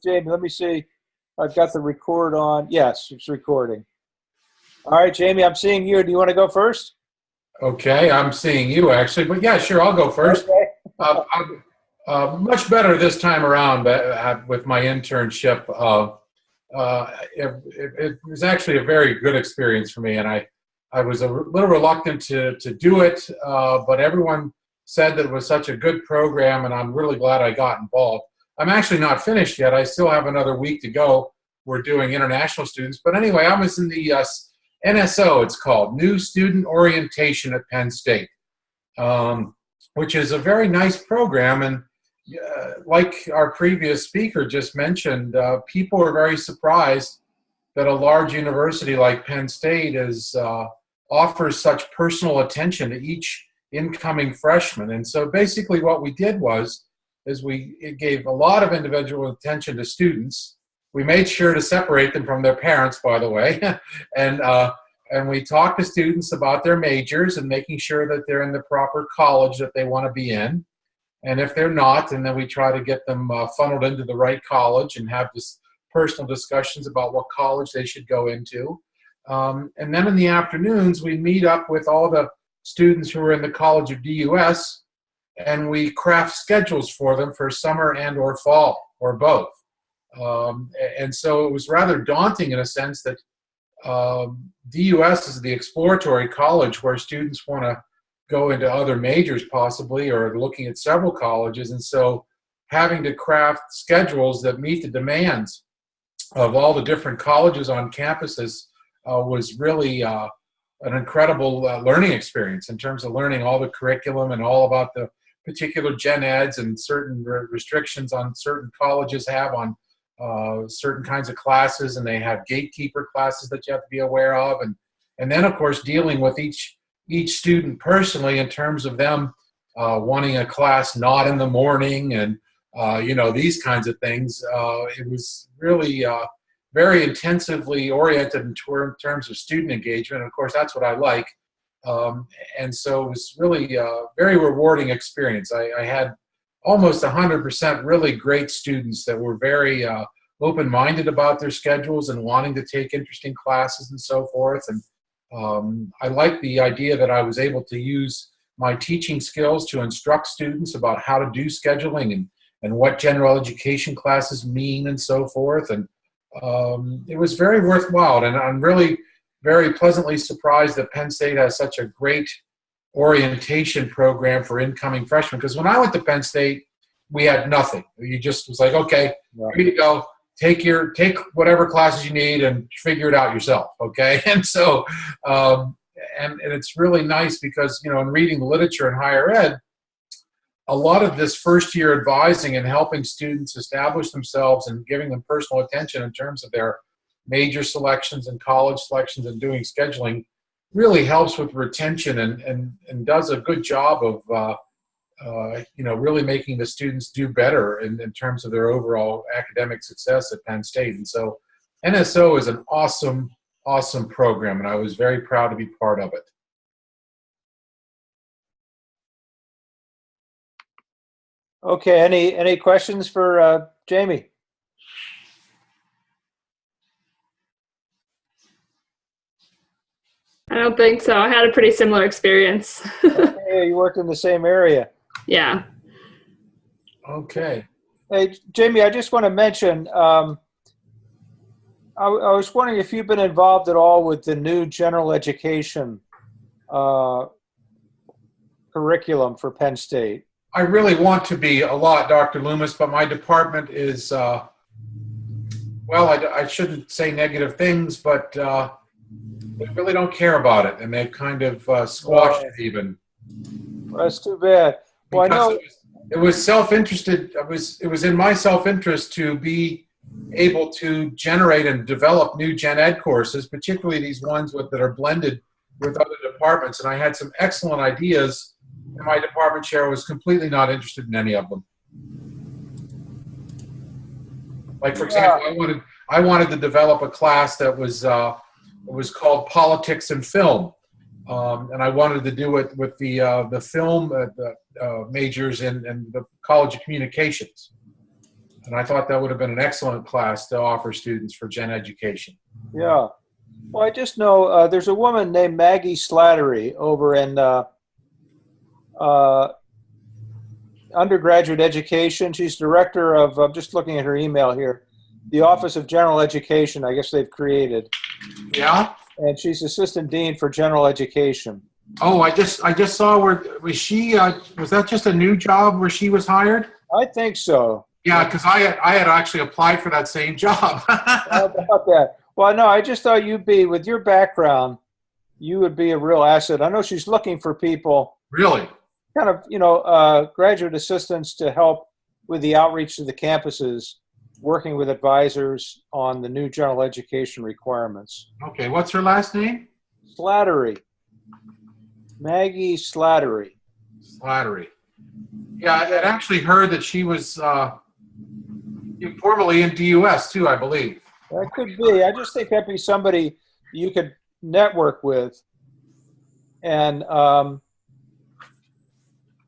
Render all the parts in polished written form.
Jamie, let me see. I've got the record on. Yes, it's recording. All right, Jamie, I'm seeing you. Do you want to go first? Okay, I'm seeing you actually, but yeah, sure, I'll go first. Okay. I'm much better this time around, but with my internship, it was actually a very good experience for me, and I was a little reluctant to do it, but everyone said that it was such a good program, and I'm really glad I got involved. I'm actually not finished yet. I still have another week to go. We're doing international students, but anyway, I was in the NSO, it's called, New Student Orientation at Penn State, which is a very nice program. And like our previous speaker just mentioned, people were very surprised that a large university like Penn State offers such personal attention to each incoming freshman. And so basically what we did is we gave a lot of individual attention to students. We made sure to separate them from their parents, by the way, and we talked to students about their majors and making sure that they're in the proper college that they want to be in. And if they're not, and then we try to get them funneled into the right college and have this personal discussions about what college they should go into. And then in the afternoons, we meet up with all the students who are in the College of DUS, and we craft schedules for them for summer and or fall, or both. And so it was rather daunting in a sense that DUS is the exploratory college where students want to go into other majors possibly, or looking at several colleges. And so having to craft schedules that meet the demands of all the different colleges on campuses was really an incredible learning experience in terms of learning all the curriculum and all about the particular gen eds and certain restrictions on certain colleges have on certain kinds of classes, and they have gatekeeper classes that you have to be aware of, and then of course dealing with each student personally in terms of them wanting a class not in the morning, and these kinds of things. It was really very intensively oriented in terms of student engagement. And of course, that's what I like. And so it was really a very rewarding experience. I had almost 100% really great students that were very open-minded about their schedules and wanting to take interesting classes and so forth. And I like the idea that I was able to use my teaching skills to instruct students about how to do scheduling and what general education classes mean and so forth. And it was very worthwhile. And I'm really very pleasantly surprised that Penn State has such a great orientation program for incoming freshmen. Because when I went to Penn State, we had nothing. You just was like, okay, here you go. Take whatever classes you need and figure it out yourself, okay? And so, and it's really nice because, in reading literature in higher ed, a lot of this first year advising and helping students establish themselves and giving them personal attention in terms of their major selections and college selections and doing scheduling really helps with retention and does a good job of really making the students do better in terms of their overall academic success at Penn State. And so NSO is an awesome, awesome program, and I was very proud to be part of it. Okay, any questions for Jamie? I don't think so. I had a pretty similar experience. Okay, you worked in the same area. Yeah. Okay. Hey, Jamie, I just want to mention, I was wondering if you've been involved at all with the new general education curriculum for Penn State. I really want to be a lot, Dr. Loomis, but my department is, I shouldn't say negative things, but they really don't care about it, and they've kind of squashed it even. Well, that's too bad. Well, I know it was self-interested. It was in my self-interest to be able to generate and develop new gen ed courses, particularly these ones that are blended with other departments. And I had some excellent ideas, and my department chair was completely not interested in any of them. Like, for example, I wanted to develop a class that was called Politics and Film. And I wanted to do it with the film majors in the College of Communications. And I thought that would have been an excellent class to offer students for gen education. Yeah. Well, I just know there's a woman named Maggie Slattery over in undergraduate education. She's director of, I'm just looking at her email here, the Office of General Education, I guess they've created. Yeah. And she's assistant dean for general education. Oh, I just saw where was she? Was that just a new job where she was hired? I think so. Yeah, because I had actually applied for that same job. How about that? Well, no, I just thought you'd be, with your background, you would be a real asset. I know she's looking for people, Really? kind of, graduate assistants to help with the outreach to the campuses, working with advisors on the new general education requirements. Okay, what's her last name? Slattery. Maggie Slattery. Slattery. Yeah, I had actually heard that she was formerly in DUS too, I believe. That could be. I just think that'd be somebody you could network with. And I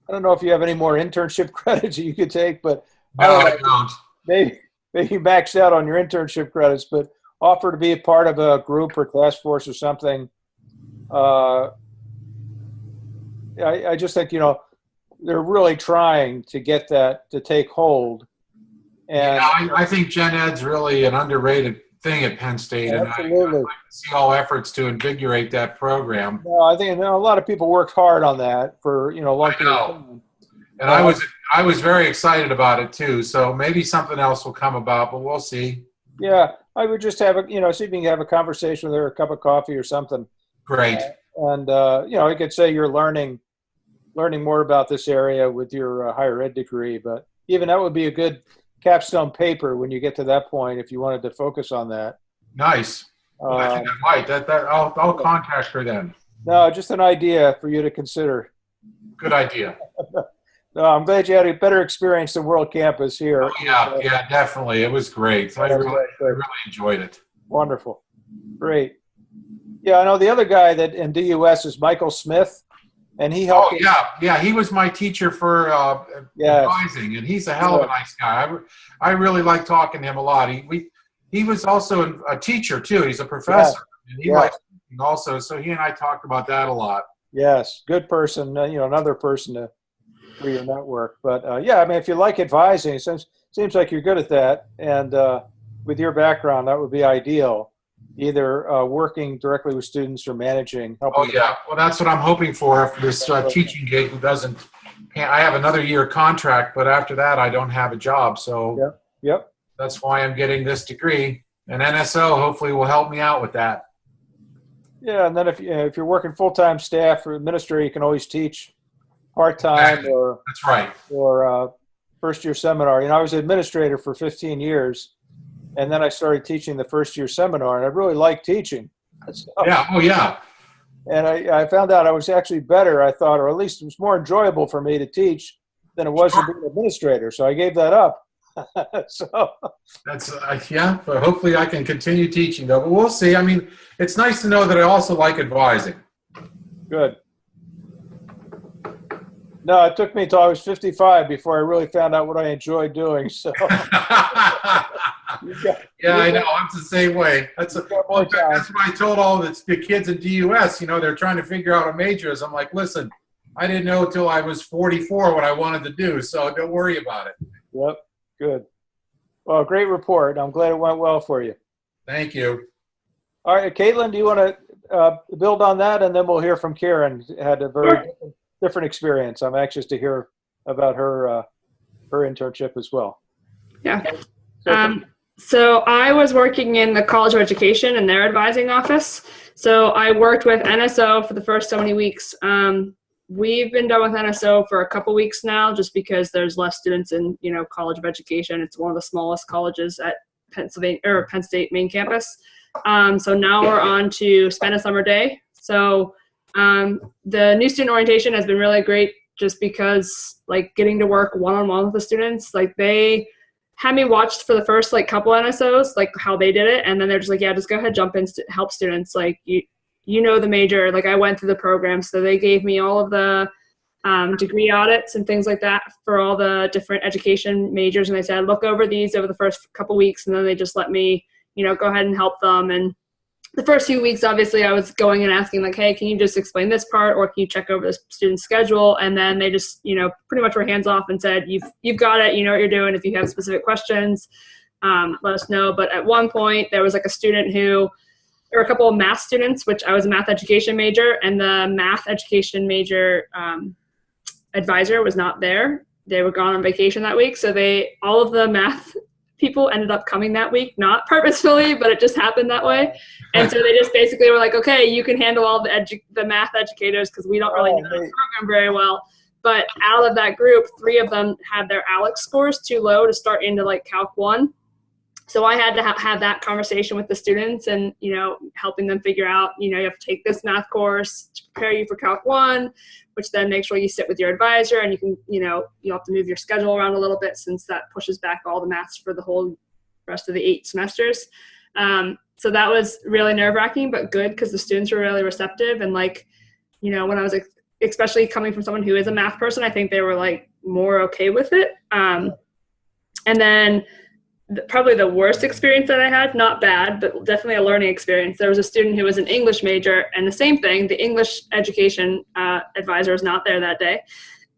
don't know if you have any more internship credits that you could take, but No, I don't. maybe you maxed out on your internship credits, but offer to be a part of a group or task force or something. I just think, they're really trying to get that to take hold. And Yeah, I think gen ed's really an underrated thing at Penn State, and absolutely. I'd like to see all efforts to invigorate that program. No, I think a lot of people worked hard on that for a long period of time. And I was very excited about it too. So maybe something else will come about, but we'll see. Yeah, I would just have see if you can have a conversation with her, a cup of coffee or something. Great. And you could say you're learning more about this area with your higher ed degree, but even that would be a good capstone paper when you get to that point if you wanted to focus on that. Nice. Well, I think I might. I'll contact her then. No, just an idea for you to consider. Good idea. No, I'm glad you had a better experience than World Campus here. Oh, yeah, definitely. It was great. I really enjoyed it. Wonderful. Great. Yeah, I know the other guy that in DUS is Michael Smith, and he helped. Oh, yeah. He was my teacher for advising, and he's a hell of a nice guy. I really like talking to him a lot. He was also a teacher, too. He's a professor, and he likes teaching also, so he and I talked about that a lot. Yes, good person, another person for your network. But, if you like advising, it seems like you're good at that, and with your background, that would be ideal. Either working directly with students or managing. Oh, yeah. Well, that's what I'm hoping for. If this teaching gig doesn't, I have another year contract, but after that, I don't have a job. So yep. That's why I'm getting this degree. And NSO hopefully will help me out with that. Yeah, and then if you're working full-time staff or administrator, you can always teach part-time or that's right. Or first-year seminar. I was an administrator for 15 years. And then I started teaching the first-year seminar, and I really liked teaching. So, yeah, oh yeah. And I found out I was actually better, I thought, or at least it was more enjoyable for me to teach than it was to be an administrator. So I gave that up. So that's but hopefully I can continue teaching though. But we'll see. I mean, it's nice to know that I also like advising. Good. No, it took me until I was 55 before I really found out what I enjoyed doing. So I know. I'm the same way. That's what I told all the kids in DUS. They're trying to figure out a majors. I'm like, listen, I didn't know until I was 44 what I wanted to do, so don't worry about it. Yep. Good. Well, great report. I'm glad it went well for you. Thank you. All right, Caitlin, do you want to build on that, and then we'll hear from Karen. Had a very different experience. I'm anxious to hear about her internship as well. Yeah. So I was working in the College of Education in their advising office. So I worked with NSO for the first so many weeks. We've been done with NSO for a couple weeks now, just because there's less students in, College of Education. It's one of the smallest colleges at Penn State main campus. So now we're on to Spend a Summer Day. So the new student orientation has been really great, just because getting to work one-on-one with the students, they had me watched for the first couple NSOs, how they did it. And then they're just just go ahead, jump in, help students. The major, I went through the program. So they gave me all of the degree audits and things like that for all the different education majors. And they said, look over these over the first couple weeks. And then they just let me, go ahead and help them. And the first few weeks, obviously, I was going and asking like, hey, can you just explain this part, or can you check over the student's schedule? And then they just, pretty much were hands off and said, you've got it. You know what you're doing. If you have specific questions, let us know. But at one point, there was like a student there were a couple of math students, which I was a math education major, and the math education major advisor was not there. They were gone on vacation that week. So all of the math people ended up coming that week, not purposefully, but it just happened that way. And so they just basically were like, okay, you can handle all the math educators because we don't really know the program very well. But out of that group, 3 of them had their ALEC scores too low to start into like Calc 1. So I had to have that conversation with the students and, helping them figure out, you have to take this math course to prepare you for Calc 1, which then make sure you sit with your advisor, and you can, you have to move your schedule around a little bit since that pushes back all the maths for the whole rest of the 8 semesters. So that was really nerve-wracking, but good because the students were really receptive. And like, when I was especially coming from someone who is a math person, I think they were like more okay with it. And then probably the worst experience that I had, not bad, but definitely a learning experience. There was a student who was an English major, and the same thing, the English education advisor was not there that day.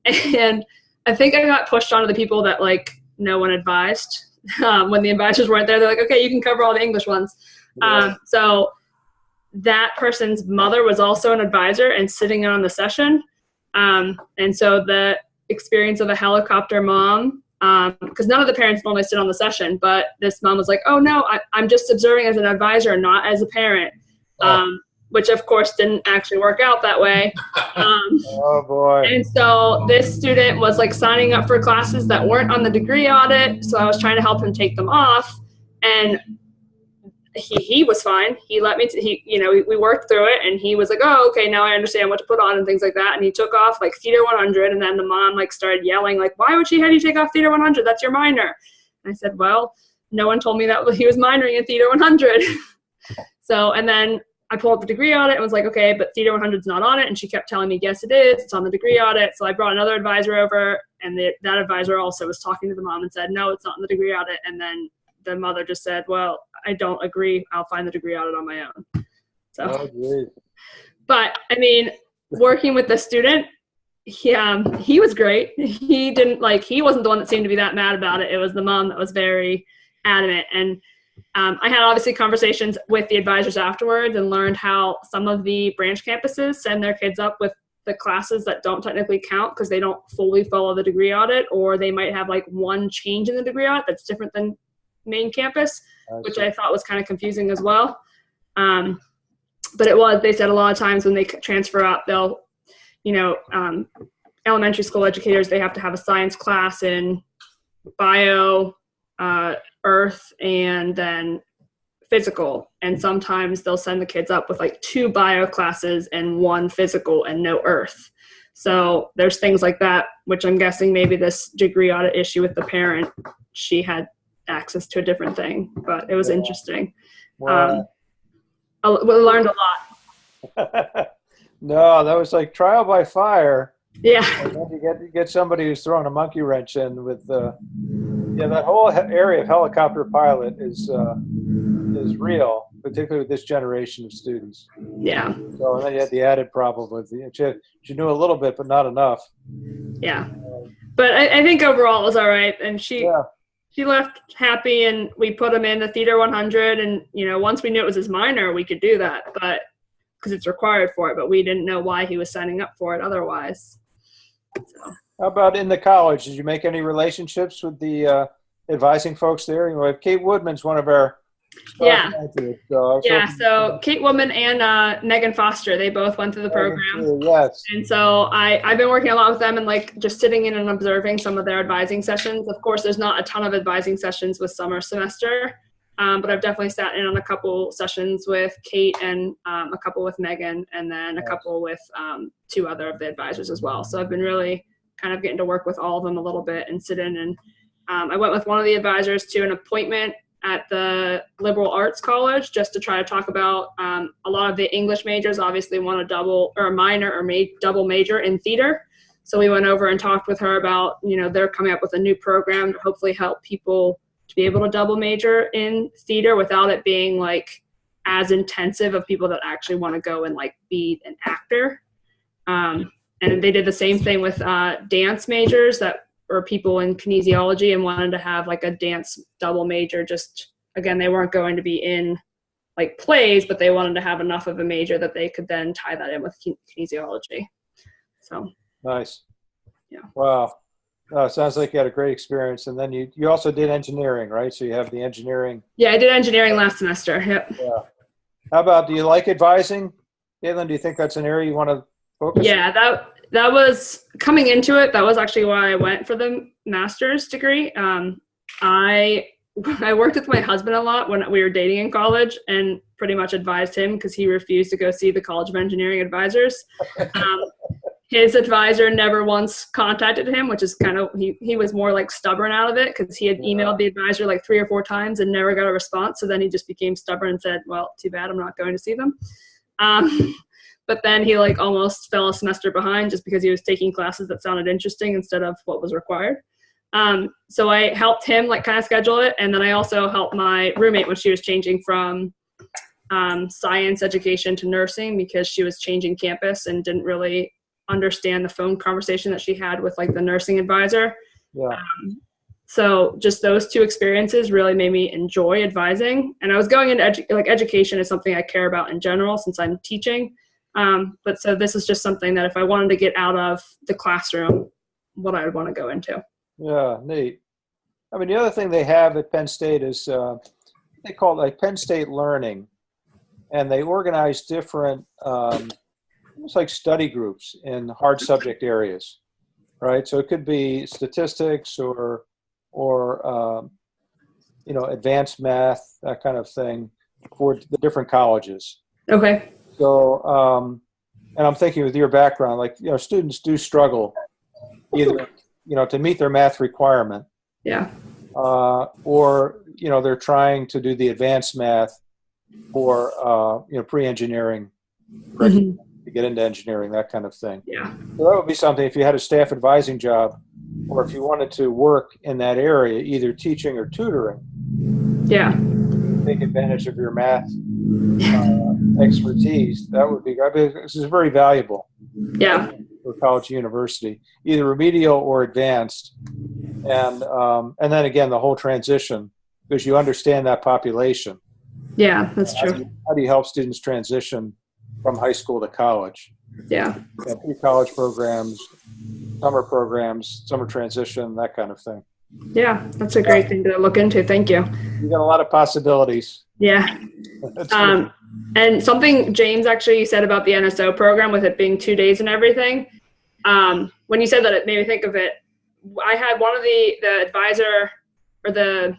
And I think I got pushed onto the people that like no one advised. When the advisors weren't there, they're like, okay, you can cover all the English ones. Yeah. So that person's mother was also an advisor and sitting in on the session. And so the experience of a helicopter mom, because none of the parents normally sit on the session, but this mom was like, oh no, I'm just observing as an advisor, not as a parent, which of course didn't actually work out that way. Oh boy. And so this student was like signing up for classes that weren't on the degree audit. So I was trying to help him take them off, and he was fine. He let me, we worked through it, and he was like, oh, okay, now I understand what to put on and things like that. And he took off like Theater 100, and then the mom like started yelling like, why would she have you take off Theater 100? That's your minor. And I said, well, no one told me that he was minoring in Theater 100. So, and then I pulled up the degree audit and was like, okay, but Theater 100 is not on it. And she kept telling me, yes, it is. It's on the degree audit. So I brought another advisor over, and that advisor also was talking to the mom and said, no, it's not in the degree audit. And then the mother just said, well, I don't agree. I'll find the degree audit on my own. So, but I mean, working with the student, he was great. He wasn't the one that seemed to be that mad about it. It was the mom that was very adamant. And I had obviously conversations with the advisors afterwards and learned how some of the branch campuses send their kids up with the classes that don't technically count because they don't fully follow the degree audit, or they might have like one change in the degree audit that's different than main campus, which I thought was kind of confusing as well. But they said a lot of times when they transfer up, they'll, elementary school educators, they have to have a science class in bio, earth, and then physical. And sometimes they'll send the kids up with like 2 bio classes and 1 physical and no earth. So there's things like that, which I'm guessing maybe this degree audit issue with the parent, she had access to a different thing, but it was interesting. Wow. We learned a lot. No, that was like trial by fire. Yeah. And then you get somebody who's throwing a monkey wrench in with that whole area of helicopter pilot is real, particularly with this generation of students. Yeah. So and then you had the added problem with she knew a little bit, but not enough. Yeah. But I think overall it was all right, and she left happy, and we put him in the Theater 100, and once we knew it was his minor, we could do that, but because it's required for it, but we didn't know why he was signing up for it otherwise. So. How about in the college? Did you make any relationships with the advising folks there? Kate Woodman's one of our So Kate Woodman and Megan Foster, they both went through the program. Yes. And so I've been working a lot with them and like just sitting in and observing some of their advising sessions. Of course, there's not a ton of advising sessions with summer semester, but I've definitely sat in on a couple sessions with Kate and a couple with Megan, and then a couple with 2 other of the advisors as well. So I've been really kind of getting to work with all of them a little bit and sit in. And I went with one of the advisors to an appointment at the liberal arts college just to try to talk about a lot of the English majors obviously want a double or a minor or double major in theater. So we went over and talked with her about, they're coming up with a new program to hopefully help people to be able to double major in theater without it being like as intensive of people that actually want to go and like be an actor. And they did the same thing with dance majors that were people in kinesiology and wanted to have like a dance double major. Just, again, they weren't going to be in like plays, but they wanted to have enough of a major that they could then tie that in with kinesiology. So nice. Yeah. Wow. Sounds like you had a great experience. And then you also did engineering, right? So you have the engineering. Yeah, I did engineering last semester. Yep. Yeah. How about, do you like advising? Caitlin, do you think that's an area you want to focus? Yeah, that was coming into it. That was actually why I went for the master's degree. I worked with my husband a lot when we were dating in college and pretty much advised him because he refused to go see the College of Engineering advisors. His advisor never once contacted him, which is kind of, he was more like stubborn out of it because he had emailed the advisor like 3 or 4 times and never got a response. So then he just became stubborn and said, well, too bad, I'm not going to see them. But then he like almost fell a semester behind just because he was taking classes that sounded interesting instead of what was required. So I helped him like kind of schedule it. And then I also helped my roommate when she was changing from science education to nursing because she was changing campus and didn't really understand the phone conversation that she had with like the nursing advisor. Yeah. So just those 2 experiences really made me enjoy advising. And I was going into education is something I care about in general since I'm teaching. But so this is just something that if I wanted to get out of the classroom, what I would want to go into. Yeah, neat. I mean, the other thing they have at Penn State is they call it like Penn State Learning, and they organize different, almost like study groups in hard subject areas, right? So it could be statistics or advanced math, that kind of thing, for the different colleges. Okay. So, and I'm thinking with your background, like, students do struggle either, to meet their math requirement. Yeah. Or, they're trying to do the advanced math for, pre-engineering, to get into engineering, that kind of thing. Yeah. So that would be something if you had a staff advising job, or if you wanted to work in that area, either teaching or tutoring. Yeah. Take advantage of your math expertise. That would be, this is very valuable. Yeah. For college, university, either remedial or advanced, and then again the whole transition, because you understand that population. Yeah, that's true. How do you help students transition from high school to college? Yeah. Pre-college programs, summer transition, that kind of thing. Yeah, that's a great thing to look into. Thank you. You got a lot of possibilities. Yeah. And something James actually said about the NSO program with it being 2 days and everything. When you said that, it made me think of it. I had one of the advisor or the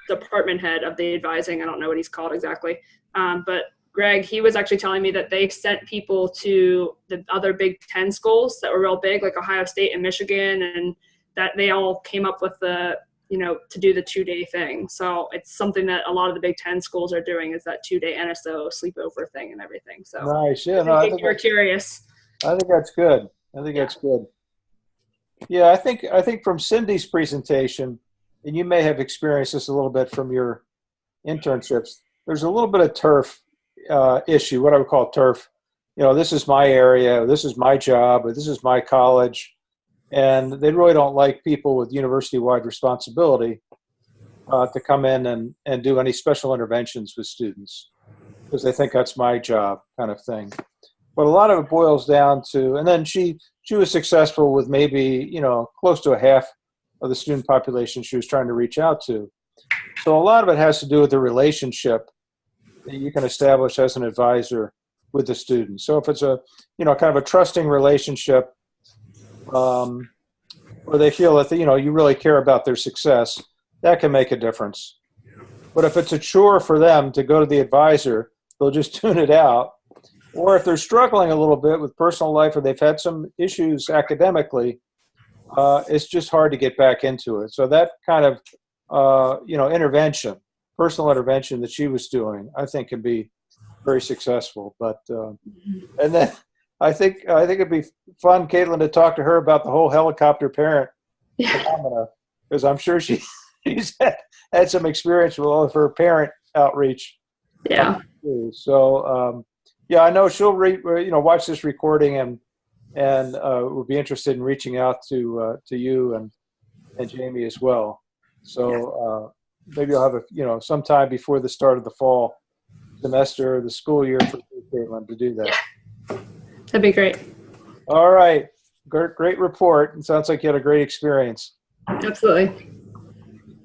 department head of the advising. I don't know what he's called exactly. But Greg, he was actually telling me that they sent people to the other Big Ten schools that were real big, like Ohio State and Michigan, and that they all came up with to do the 2-day thing. So it's something that a lot of the Big Ten schools are doing, is that 2-day NSO sleepover thing and everything. So nice. Yeah, I think you're curious. I think that's good. That's good. Yeah, I think from Cindy's presentation, and you may have experienced this a little bit from your internships, there's a little bit of turf issue, what I would call turf. This is my area, this is my job, or this is my college. And they really don't like people with university-wide responsibility to come in and do any special interventions with students, because they think that's my job, kind of thing. But a lot of it boils down to, and then she was successful with maybe, close to a half of the student population she was trying to reach out to. So a lot of it has to do with the relationship that you can establish as an advisor with the student. So if it's a, kind of a trusting relationship, where they feel that, you really care about their success, that can make a difference. But if it's a chore for them to go to the advisor, they'll just tune it out. Or if they're struggling a little bit with personal life, or they've had some issues academically, it's just hard to get back into it. So that kind of, personal intervention that she was doing, I think can be very successful. But, and I think it'd be fun, Caitlin, to talk to her about the whole helicopter parent Yeah. phenomena, because I'm sure she's had some experience with all of her parent outreach. Yeah. So yeah, I know she'll watch this recording and would be interested in reaching out to you and Jamie as well. So maybe I'll have sometime before the start of the fall semester, the school year for Caitlin to do that. Yeah. That'd be great. All right. Great report. It sounds like you had a great experience. Absolutely.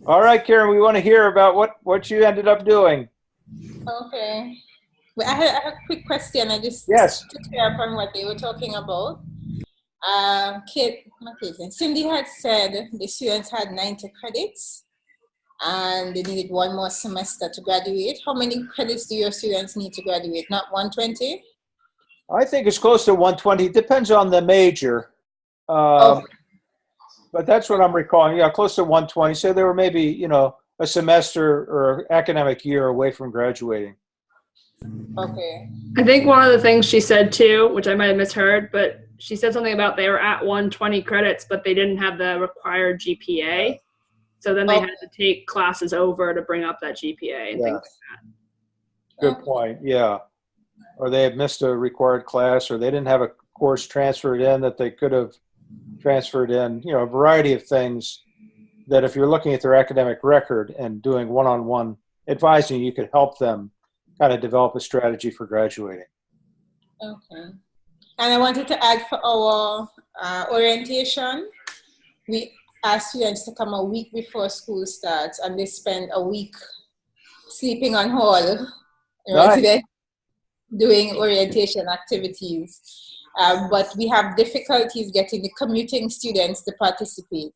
All right, Karen, we want to hear about what you ended up doing. Okay. Well, I had a quick question. I just Yes. to clear up on what they were talking about. Cindy had said the students had 90 credits and they needed one more semester to graduate. How many credits do your students need to graduate? Not 120? I think it's close to 120. Depends on the major. Okay. But that's what I'm recalling. Yeah, close to 120. So they were maybe, a semester or academic year away from graduating. Okay. I think one of the things she said too, which I might have misheard, but she said something about they were at 120 credits, but they didn't have the required GPA. So then they had to take classes over to bring up that GPA and things like that. Good point. Yeah. Or they had missed a required class, or they didn't have a course transferred in that they could have transferred in, a variety of things that if you're looking at their academic record and doing one-on-one advising, you could help them kind of develop a strategy for graduating. Okay. And I wanted to add for our orientation, we ask students to come a week before school starts, and they spend a week sleeping on hall, Nice. doing orientation activities. But we have difficulties getting the commuting students to participate.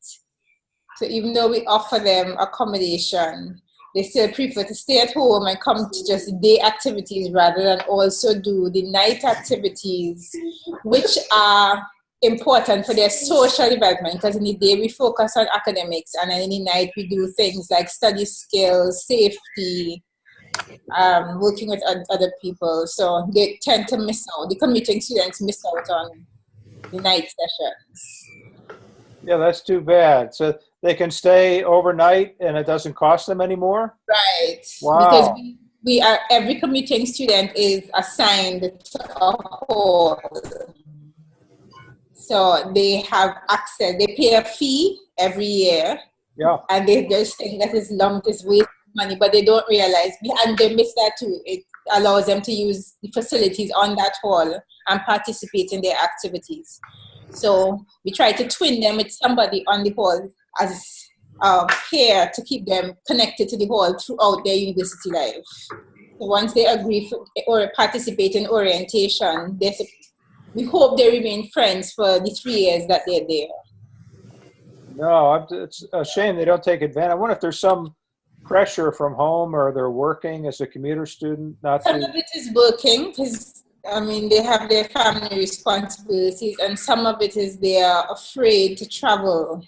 So even though we offer them accommodation, they still prefer to stay at home and come to just day activities rather than also do the night activities, which are important for their social development, because in the day we focus on academics and in the night we do things like study skills, safety, working with other people. So they tend to miss out. The commuting students miss out on the night sessions. Yeah, that's too bad. So they can stay overnight and it doesn't cost them anymore? Right. Wow. Because we are, every commuting student is assigned to a hall. So they have access, they pay a fee every year. Yeah. And they just think that is lumped as waste money, but they don't realize, and they miss that too. It allows them to use the facilities on that hall and participate in their activities. So we try to twin them with somebody on the hall as a pair to keep them connected to the hall throughout their university life. So once they agree or participate in orientation, we hope they remain friends for the 3 years that they're there. No, it's a shame they don't take advantage. I wonder if there's some pressure from home, or they're working as a commuter student. Some of it is working, because they have their family responsibilities, and some of it is they are afraid to travel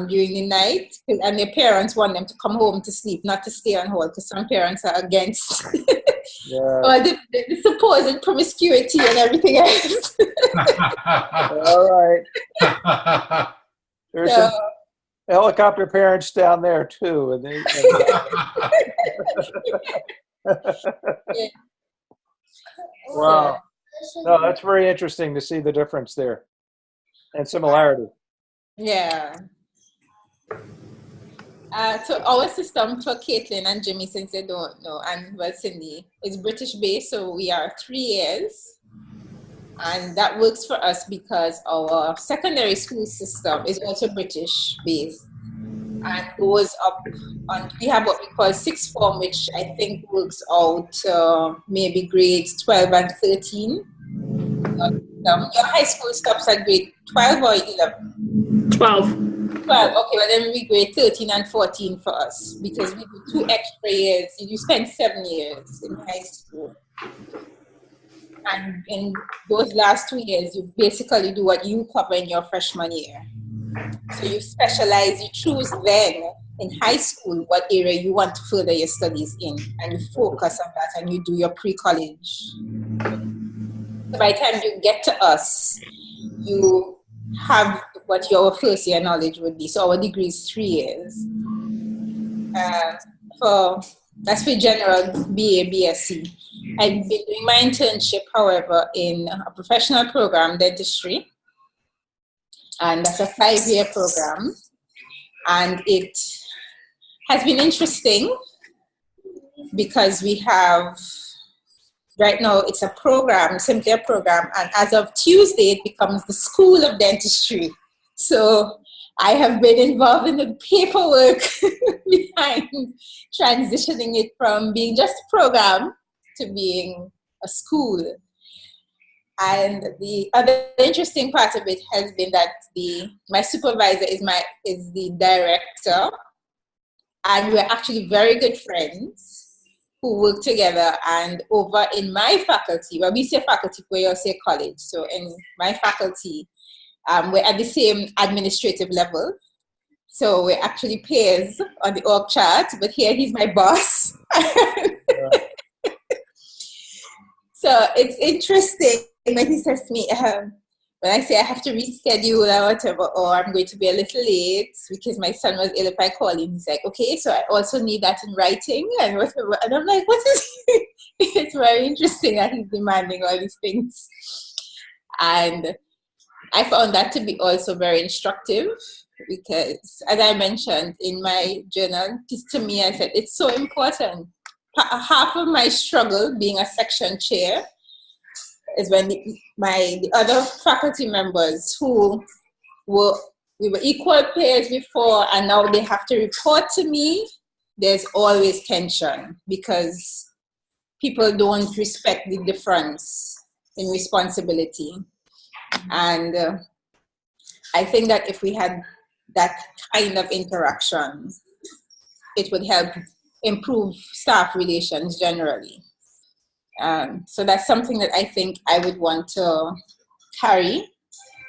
during the night, and their parents want them to come home to sleep, not to stay on hall, because some parents are against the supposed promiscuity and everything else. All right. There's some helicopter parents down there too, and they. Wow. No, that's very interesting to see the difference there and similarity. Yeah. So our system for Caitlin and Jimmy, since they don't know, and Cindy, is British based, so we are 3 years. And that works for us because our secondary school system is also British based and goes up on, we have what we call sixth form, which I think works out maybe grades 12 and 13. Your high school stops at grade 12 or 11? 12. 12, okay, well then we grade 13 and 14 for us, because we do 2 extra years. You spend 7 years in high school. And in those last 2 years, you basically do what you cover in your freshman year. So you specialize, you choose then in high school what area you want to further your studies in, and you focus on that, and you do your pre-college. By the time you get to us, you have what your first year knowledge would be. So our degree is 3 years. That's for general BA, BSc. I've been doing my internship, however, in a professional program, dentistry. And that's a 5-year program. And it has been interesting because we have, right now it's a program, simply a program. And as of Tuesday, it becomes the School of Dentistry. So I have been involved in the paperwork behind transitioning it from being just a program to being a school. And the other interesting part of it has been that my supervisor is the director, and we're actually very good friends who work together. And over in my faculty, well, we say faculty, we all say college. So in my faculty, we're at the same administrative level. So we're actually peers on the org chart, but here he's my boss. So it's interesting when he says to me, when I say I have to reschedule or whatever, or I'm going to be a little late because my son was ill, if I call him, he's like, okay, so I also need that in writing and whatever. And I'm like, what is it? It's very interesting that he's demanding all these things. And I found that to be also very instructive because, as I mentioned in my journal, to me, I said, it's so important. Half of my struggle being a section chair is when the other faculty members we were equal pairs before, and now they have to report to me. There's always tension because people don't respect the difference in responsibility. And I think that if we had that kind of interaction, it would help improve staff relations generally. So that's something that I think I would want to carry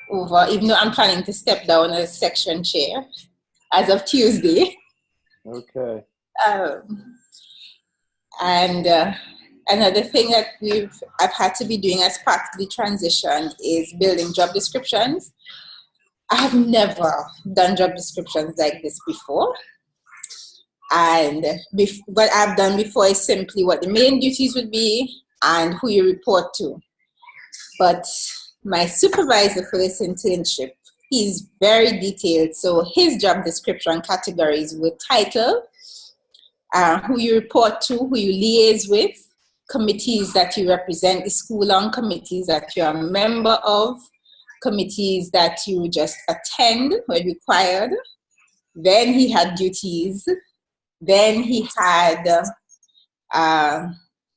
over, even though I'm planning to step down as section chair as of Tuesday. Okay. And another thing that I've had to be doing as part of the transition is building job descriptions. I have never done job descriptions like this before. And what I've done before is simply what the main duties would be and who you report to. But my supervisor for this internship, he's very detailed. So his job description categories were title, who you report to, who you liaise with, committees that you represent the school on, committees that you're a member of, committees that you just attend when required. Then he had duties. Then he had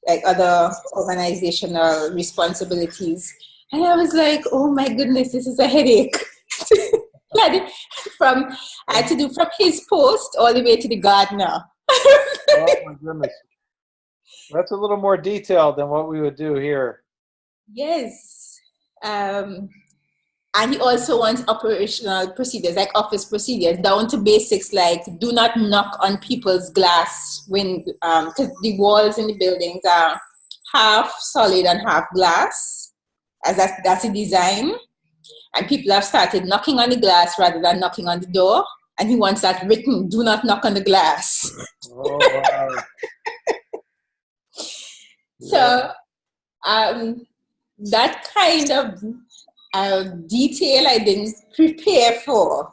like other organizational responsibilities. And I was like, oh my goodness, this is a headache. I had to do from his post all the way to the gardener. Oh my goodness. That's a little more detailed than what we would do here. Yes. And he also wants operational procedures, like office procedures, down to basics like do not knock on people's glass when, because the walls in the buildings are half solid and half glass, as that's a design. And people have started knocking on the glass rather than knocking on the door. And he wants that written, do not knock on the glass. Oh, wow. So that kind of detail I didn't prepare for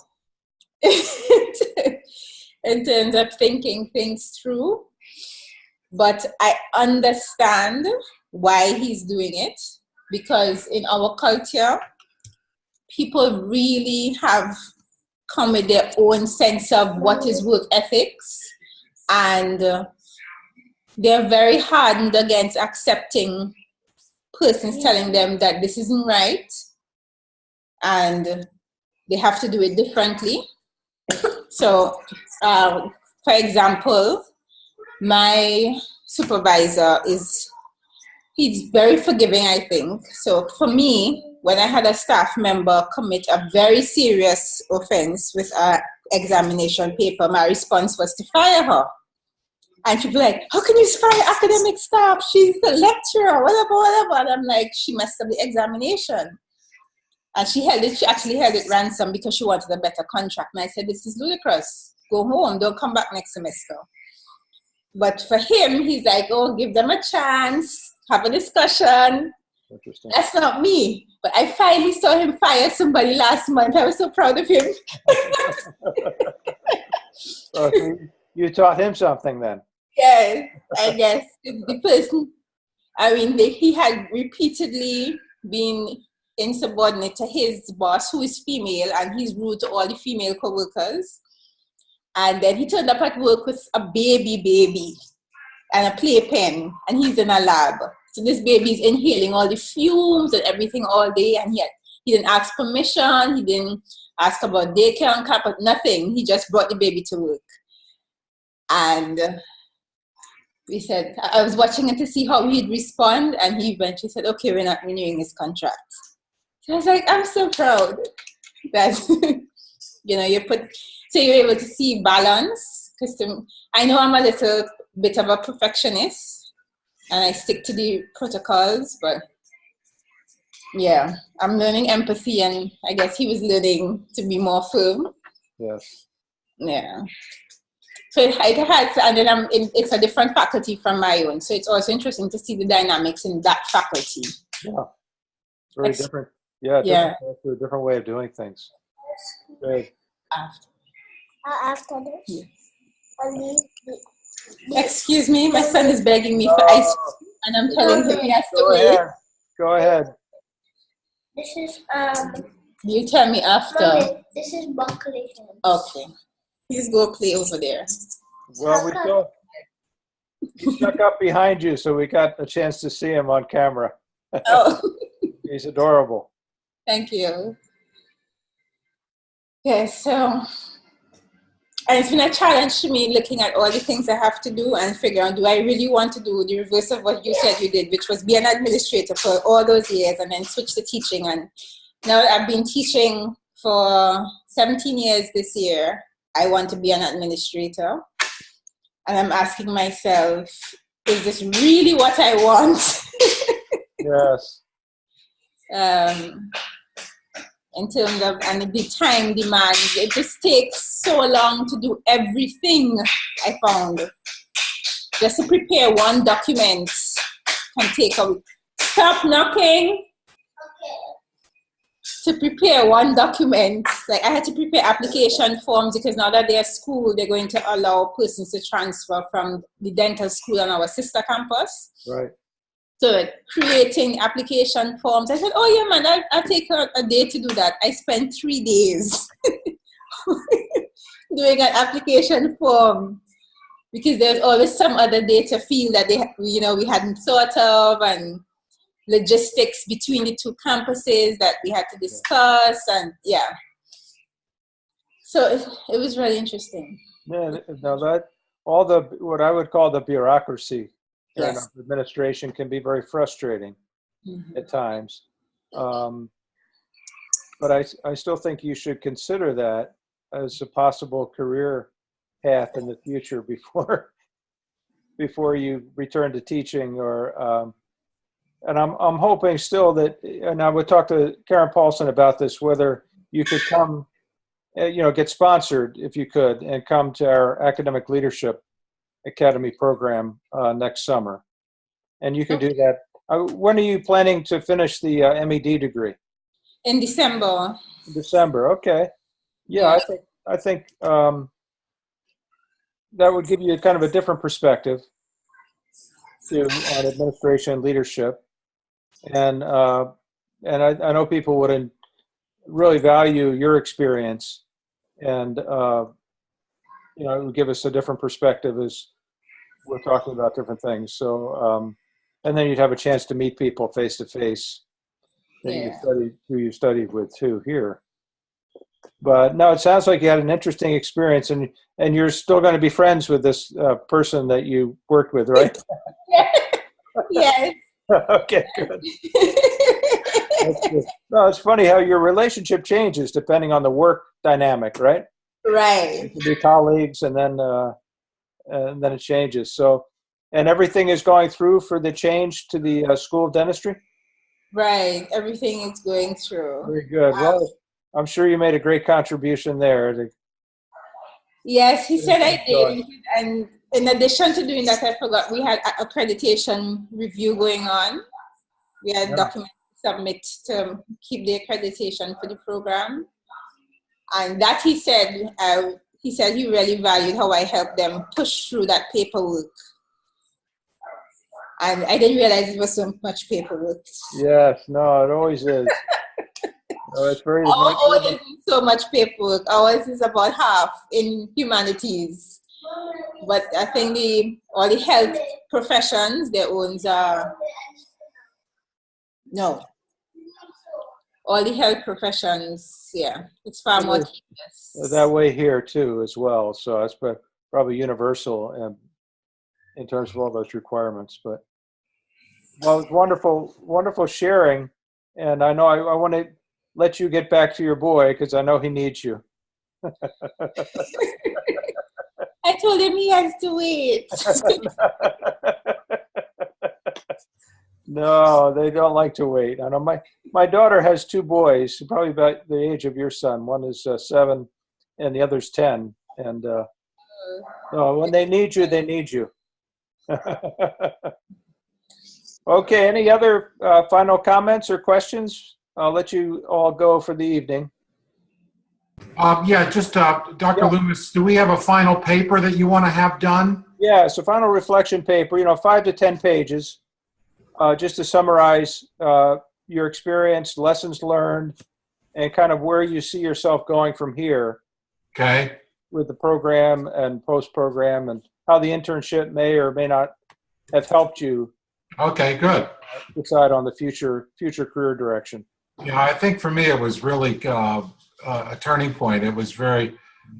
in terms of thinking things through. But I understand why he's doing it, because in our culture, people really have come with their own sense of what is work ethics, and they're very hardened against accepting persons telling them that this isn't right and they have to do it differently. So, for example, my supervisor he's very forgiving, I think. So for me, when I had a staff member commit a very serious offense with an examination paper, my response was to fire her. And she'd be like, how can you fire academic staff? She's the lecturer, whatever, whatever. And I'm like, she messed up the examination. And she actually held it ransom because she wanted a better contract. And I said, this is ludicrous. Go home, don't come back next semester. But for him, he's like, oh, give them a chance, have a discussion. Interesting. That's not me. But I finally saw him fire somebody last month. I was so proud of him. So you taught him something then? Yeah, I guess. The person, I mean, he had repeatedly been insubordinate to his boss, who is female, and he's rude to all the female co-workers. And then he turned up at work with a baby and a playpen, and he's in a lab. So this baby's inhaling all the fumes and everything all day, and he didn't ask permission, he didn't ask about daycare and cap, nothing. He just brought the baby to work. And we said, I was watching it to see how he'd respond, and he eventually said, okay, we're not renewing his contract. So I was like, I'm so proud that, you're able to see balance. Because I know I'm a little bit of a perfectionist, and I stick to the protocols, but yeah, I'm learning empathy, and I guess he was learning to be more firm. Yes. Yeah. So it has, and then it's a different faculty from my own. So it's also interesting to see the dynamics in that faculty. Yeah. Very different. Yeah. Yeah. A different way of doing things. Great. After this. Yes. Excuse me, my son is begging me for ice cream, and I'm telling him he has to wait. Go ahead. This is You tell me after. Mommy, this is broccoli. Okay. Please go play over there. Well, we stuck up behind you, so we got a chance to see him on camera. Oh. He's adorable. Thank you. Yeah, so and it's been a challenge to me looking at all the things I have to do and figure out, do I really want to do the reverse of what you said you did, which was be an administrator for all those years and then switch to teaching. And now I've been teaching for 17 years this year. I want to be an administrator. And I'm asking myself, is this really what I want? Yes. In terms of, and the time demands, it just takes so long to do everything. I found just to prepare one document can take a week. Stop knocking. To prepare one document, like I had to prepare application forms because now that they're at school, they're going to allow persons to transfer from the dental school on our sister campus. Right. So creating application forms, I said, oh yeah, man, I'll take a day to do that. I spent 3 days doing an application form because there's always some other data field that we hadn't thought of, and logistics between the two campuses that we had to discuss, and yeah. So it was really interesting. Yeah, now that all the what I would call the bureaucracy in Yes. administration can be very frustrating at times. But I still think you should consider that as a possible career path in the future before you return to teaching, or and I'm hoping still that, and I would talk to Karen Paulson about this, whether you could come, get sponsored if you could, and come to our Academic Leadership Academy program next summer. And you could do that. When are you planning to finish the M.Ed. degree? In December. December, okay. Yeah, I think that would give you kind of a different perspective on administration and leadership. And I know people would really value your experience, and it would give us a different perspective as we're talking about different things. So, and then you'd have a chance to meet people face to face who you studied with too here. But no, it sounds like you had an interesting experience, and you're still going to be friends with this person that you worked with, right? Yes. Okay, good. That's good. No, it's funny how your relationship changes depending on the work dynamic, right? Right. You can be colleagues, and then and then it changes. So, and everything is going through for the change to the School of Dentistry? Right, everything is going through. Very good. Well, I'm sure you made a great contribution there. Yes, he said I did. And in addition to doing that, I forgot we had accreditation review going on. We had documents to submit to keep the accreditation for the program. And that he said he really valued how I helped them push through that paperwork. And I didn't realize it was so much paperwork. Yes, no, it always is. It's very Ours isn't so much paperwork. Ours is about half in humanities. But I think all the health professions, their own no. All the health professions, yeah, it's far more tedious. That way here too as well. So that's probably universal in terms of all those requirements. But well, it's wonderful sharing. And I know I want to let you get back to your boy because I know he needs you. I told him he has to wait. No, they don't like to wait. I know my daughter has two boys, probably about the age of your son. One is 7 and the other's 10. And when they need you, they need you. Okay, any other final comments or questions? I'll let you all go for the evening. Yeah, just Dr. Loomis, do we have a final paper that you want to have done? Yeah, it's a final reflection paper, 5 to 10 pages, just to summarize your experience, lessons learned, and kind of where you see yourself going from here. Okay. With the program and post-program, and how the internship may or may not have helped you. Okay, good. Decide on the future career direction. Yeah, I think for me it was really a turning point. It was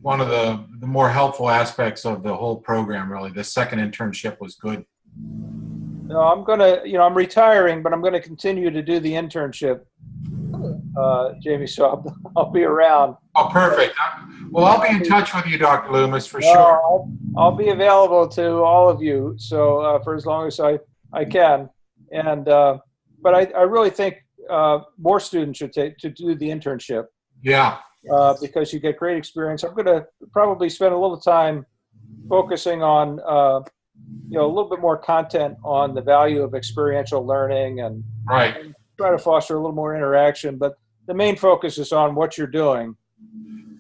one of the more helpful aspects of the whole program, really. The second internship was good. No, I'm retiring, but I'm going to continue to do the internship, Jamie, so I'll be around. Oh, perfect. Well, I'll be in touch with you, Dr. Loomis, for sure. I'll be available to all of you, so for as long as I can. And but I really think more students should do the internship. Yeah. Because you get great experience. I'm going to probably spend a little time focusing on a little bit more content on the value of experiential learning and try to foster a little more interaction. But the main focus is on what you're doing.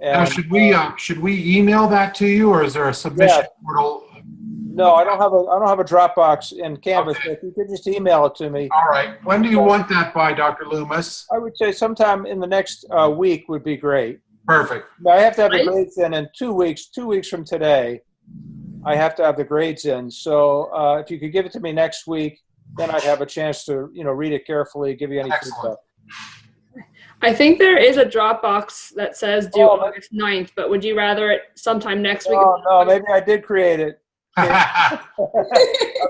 And, now, should we email that to you, or is there a submission portal? No, I don't have a Dropbox in Canvas. Okay. If you could just email it to me. All right. When do you want that by, Dr. Loomis? I would say sometime in the next week would be great. Perfect. Now, I have to have the grades in 2 weeks. 2 weeks from today, I have to have the grades in. So if you could give it to me next week, then I'd have a chance to read it carefully, give you any feedback. I think there is a Dropbox that says due August 9th, but would you rather it sometime next week? Oh, no, maybe I did create it. I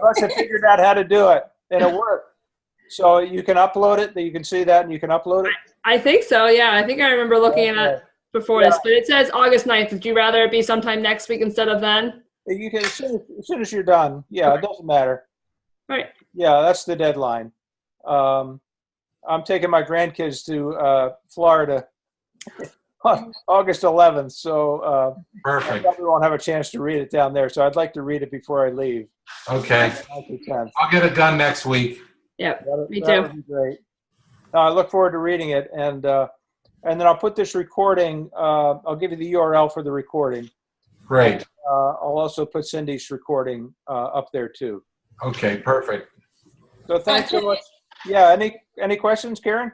must have figured out how to do it, and it worked. So you can upload it, you can see that, and you can upload it? I think so, yeah. I think I remember looking at it before this, but it says August 9th. Would you rather it be sometime next week instead of then? You can, as soon as you're done. Yeah, It doesn't matter. Right. Yeah, that's the deadline. I'm taking my grandkids to Florida on August 11th, so perfect. I probably won't have a chance to read it down there, so I'd like to read it before I leave. Okay. I'll get it done next week. Yep, me too. That would be great. I look forward to reading it, and then I'll put this recording, I'll give you the URL for the recording. Great. And, I'll also put Cindy's recording up there too. Okay, perfect. So thanks so much. Yeah, any questions, Karen?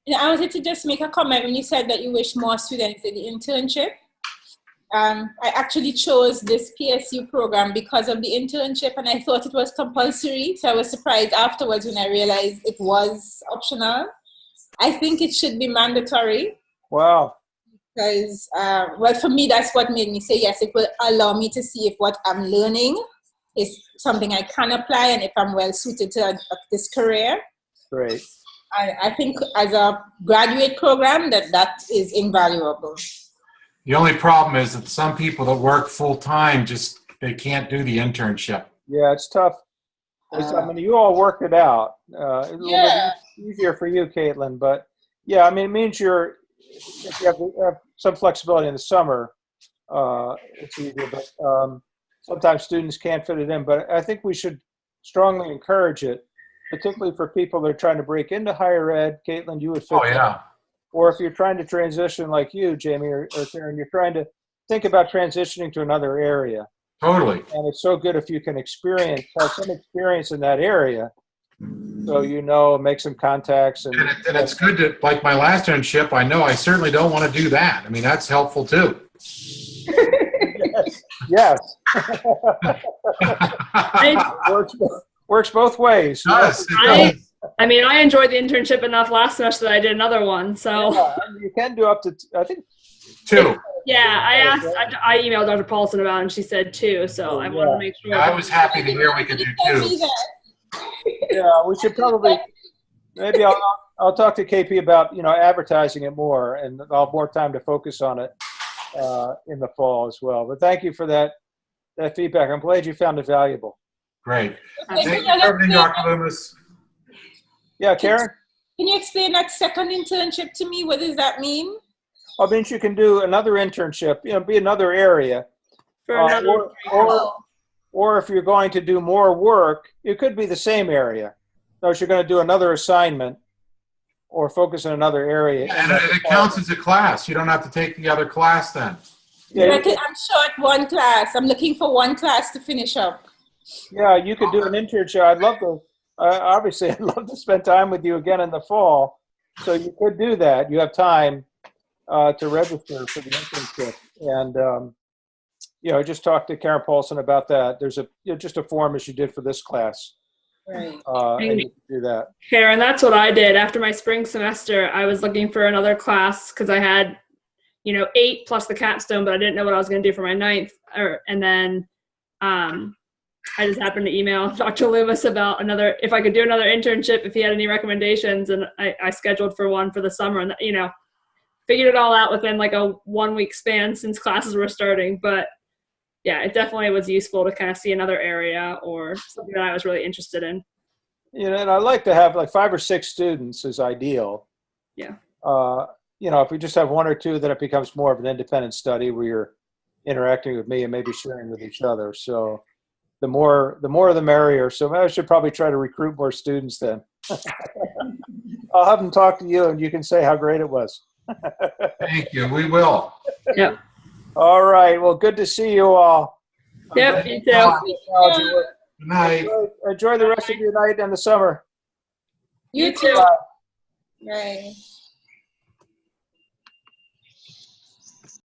Yeah, I wanted to just make a comment when you said that you wish more students did the internship. I actually chose this PSU program because of the internship, and I thought it was compulsory. So I was surprised afterwards when I realized it was optional. I think it should be mandatory. Wow. Because, well, for me, that's what made me say yes. It will allow me to see if what I'm learning is something I can apply and if I'm well suited to this career. Great. I think as a graduate program that is invaluable. The only problem is that some people that work full time just they can't do the internship. Yeah, it's tough. I mean, you all worked it out. It's a little bit easier for you, Caitlin, but yeah, I mean, it means if you have some flexibility in the summer, it's easier, but sometimes students can't fit it in. But I think we should strongly encourage it, particularly for people that are trying to break into higher ed. Caitlin, you would fit Oh, yeah. that. Or if you're trying to transition like you, Jamie, or Karen, you're trying to think about transitioning to another area. Totally. And it's so good if you can have some experience in that area, so make some contacts. And it's good to, like my last internship, I know I certainly don't want to do that. I mean, that's helpful too. Yes. Works both ways. Yes, I mean, I enjoyed the internship enough last semester that I did another one. So yeah, you can do up to, I think, 2. Yeah, I emailed Dr. Paulson about it, and she said 2. So I wanted to make sure. I was happy to hear we could do 2. Yeah, we should probably, maybe I'll talk to KP about, advertising it more, and I'll have more time to focus on it in the fall as well. But thank you for that feedback. I'm glad you found it valuable. Great. Thank you for everything, Dr. Loomis. Yeah, Karen? Can you explain that second internship to me? What does that mean? Well, it means you can do another internship, be another area. Or if you're going to do more work, it could be the same area. So if you're going to do another assignment or focus on another area. And it counts as a class. You don't have to take the other class then. Yeah, I'm short one class. I'm looking for one class to finish up. Yeah, you could do an internship. I'd love to spend time with you again in the fall. So you could do that. You have time to register for the internship. And, just talk to Karen Paulson about that. There's just a form as you did for this class. Right. And you can do that. Karen, that's what I did. After my spring semester, I was looking for another class because I had, 8 plus the capstone, but I didn't know what I was going to do for my 9th. And then I just happened to email Dr. Loomis about if I could do another internship, if he had any recommendations. And I scheduled for one for the summer and, figured it all out within like a 1-week span since classes were starting. But yeah, it definitely was useful to kind of see another area or something that I was really interested in. And I like to have like 5 or 6 students is ideal. Yeah. If we just have 1 or 2, then it becomes more of an independent study where you're interacting with me and maybe sharing with each other. So the more the merrier. So I should probably try to recruit more students then. I'll have them talk to you and you can say how great it was. Thank you. We will. Yep. All right. Well, good to see you all. Yep, you too. Good night. Enjoy the rest of your night and the summer. You too. Bye. Right.